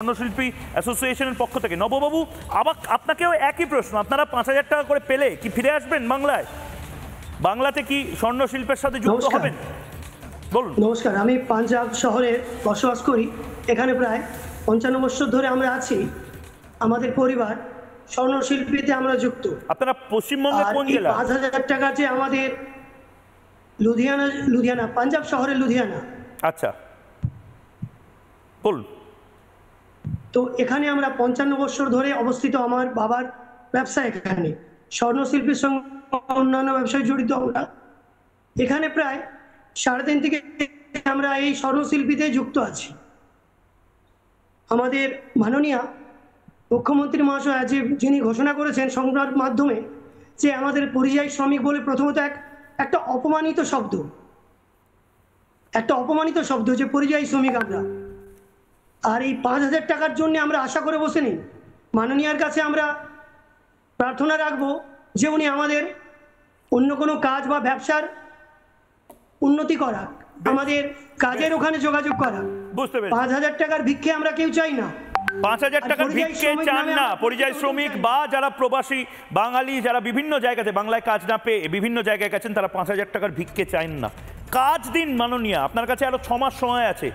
স্বর্ণশিল্পী অ্যাসোসিয়েশনের পক্ষ থেকে। নববাবু, আবার আপনাকেও একই প্রশ্ন, আপনারা ৫,০০০ টাকা করে পেলে কি ফিরে আসবেন বাংলায়? বাংলাতে কি স্বর্ণশিল্পের সাথে যুক্ত হবেন? বলুন। নমস্কার, আমি পাঞ্জাব শহরে বসবাস করি। এখানে প্রায় ৫৫ বছর ধরে আমরা আছি। আমাদের পরিবার স্বর্ণশিল্পীতে আমরা যুক্ত। আপনারা পশ্চিমবঙ্গের কোন জেলা? ৫,০০০ টাকা যে আমাদের লুধিয়ানা, পাঞ্জাব শহরের লুধিয়ানা। আচ্ছা, বলুন। তো এখানে আমরা ৫৫ বছর ধরে অবস্থিত। আমার বাবার ব্যবসা এখানে, স্বর্ণশিল্পীর সঙ্গে অন্যান্য ব্যবসায় জড়িত আমরা। এখানে প্রায় ৩.৫ থেকে আমরা এই স্বর্ণশিল্পীতে যুক্ত আছি। আমাদের মাননীয় মুখ্যমন্ত্রী মহাশয় যিনি ঘোষণা করেছেন সংবাদ মাধ্যমে যে আমাদের পরিযায়ী শ্রমিক বলে প্রথমত একটা অপমানিত শব্দ যে পরিযায়ী শ্রমিক আমরা। আর এই ৫,০০০ টাকার জন্য আমরা আশা করে বসে নেই। মাননীয়ার কাছে আমরা প্রার্থনা রাখবো যে উনি আমাদের অন্য কোনো কাজ বা ব্যবসার উন্নতি করা, আমাদের কাজের ওখানে যোগাযোগ করা। ৫,০০০ টাকার ভিক্ষে আমরা কেউ চাই না। ৫,০০০ টাকার ভিক্ষে চান না পরিযায়ী শ্রমিক বা যারা প্রবাসী বাঙালি, যারা বিভিন্ন জায়গাতে বাংলায় কাজ না পেয়ে বিভিন্ন জায়গায় গেছেন, তারা ৫,০০০ টাকার ভিক্ষে চান না। কাজ দিন মাননীয়া, আপনার কাছে আরো ৬ মাস সময় আছে।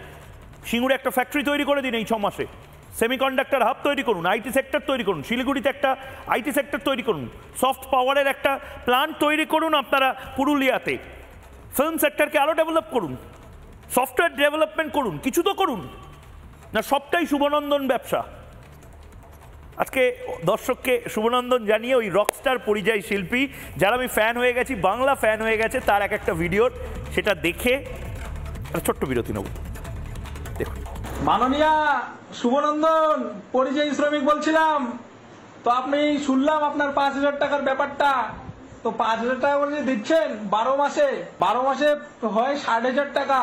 সিঙ্গুরে একটা ফ্যাক্টরি তৈরি করে দিন এই ৬ মাসে। সেমিকন্ডাক্টর হাব তৈরি করুন, আইটি সেক্টর তৈরি করুন, শিলিগুড়িতে একটা আইটি সেক্টর তৈরি করুন, সফট পাওয়ারের একটা প্ল্যান্ট তৈরি করুন আপনারা পুরুলিয়াতে। ফিল্ম সেক্টরকে আরও ডেভেলপ করুন, সফটওয়্যার ডেভেলপমেন্ট করুন, কিছু তো করুন না। সবটাই শুভনন্দন ব্যবসা। আজকে দর্শককে শুভনন্দন জানিয়ে ওই রকস্টার পরিযায়ী শিল্পী যারা আমি ফ্যান হয়ে গেছি, বাংলা ফ্যান হয়ে গেছে, তার একটা ভিডিওর সেটা দেখে ছোট্ট বিরতি নেব। দেখুন। মাননীয়া শুভনন্দন পরিযায়ী শ্রমিক বলছিলাম। তো আপনি শুনলাম আপনার ৫,০০০ টাকার ব্যাপারটা। তো ৫,০০০ টাকা করে দিচ্ছেন ১২ মাসে হয় ৬০,০০০ টাকা।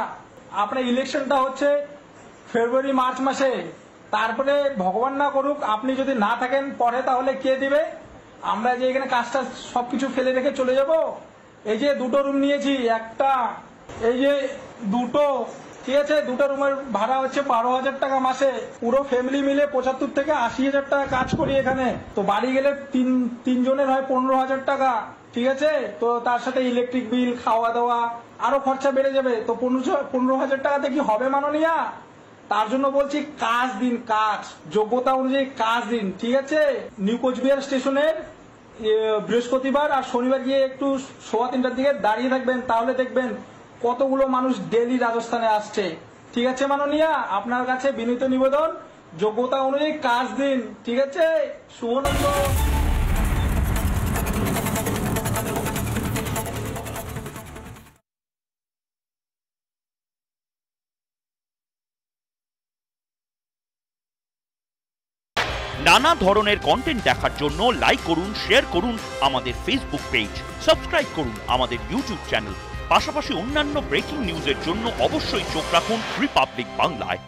আপনার ইলেকশনটা হচ্ছে ফেব্রুয়ারি মার্চ মাসে। তারপরে ভগবান না করুক আপনি যদি না থাকেন পরে, তাহলে কে দিবে? আমরা যে এখানে কাজটা সবকিছু ফেলে রেখে চলে যাব। এই যে 2টো রুম নিয়েছি, একটা এই যে 2টো, ঠিক আছে, 2টো রুমের ভাড়া হচ্ছে ১২,০০০ টাকা মাসে। পুরো ফ্যামিলি মিলে ৭৫ থেকে ৮০,০০০ টাকা কাজ করি এখানে। তো বাড়ি গেলে তিনজনের হয় ১৫,০০০ টাকা, ঠিক আছে। তো তার সাথে ইলেকট্রিক বিল, খাওয়া দাওয়া, আরো খরচা বেড়ে যাবে। তো ১৫,০০০ টাকাতে কি হবে মাননীয়া? তার জন্য বলছি কাজ দিন, কাজ যোগ্যতা অনুযায়ী কাজ দিন, ঠিক আছে। নিউ কোচবিহার স্টেশনের বৃহস্পতিবার আর শনিবার গিয়ে একটু ৩:৩০ দিকে দাঁড়িয়ে থাকবেন, তাহলে দেখবেন কতগুলো মানুষ ডেলি রাজস্থানে আসছে, ঠিক আছে মাননীয়া। আপনার কাছে বিনীত নিবেদন, যোগ্যতা অনুযায়ী কাজ দিন, ঠিক আছে। শুভনন্দন। নানা ধরনের কন্টেন্ট দেখার জন্য লাইক করুন, শেয়ার করুন আমাদের ফেসবুক পেজ, সাবস্ক্রাইব করুন আমাদের ইউটিউব চ্যানেল। পাশাপাশি অন্যান্য ব্রেকিং নিউজের জন্য অবশ্যই চোখ রাখুন রিপাবলিক বাংলায়।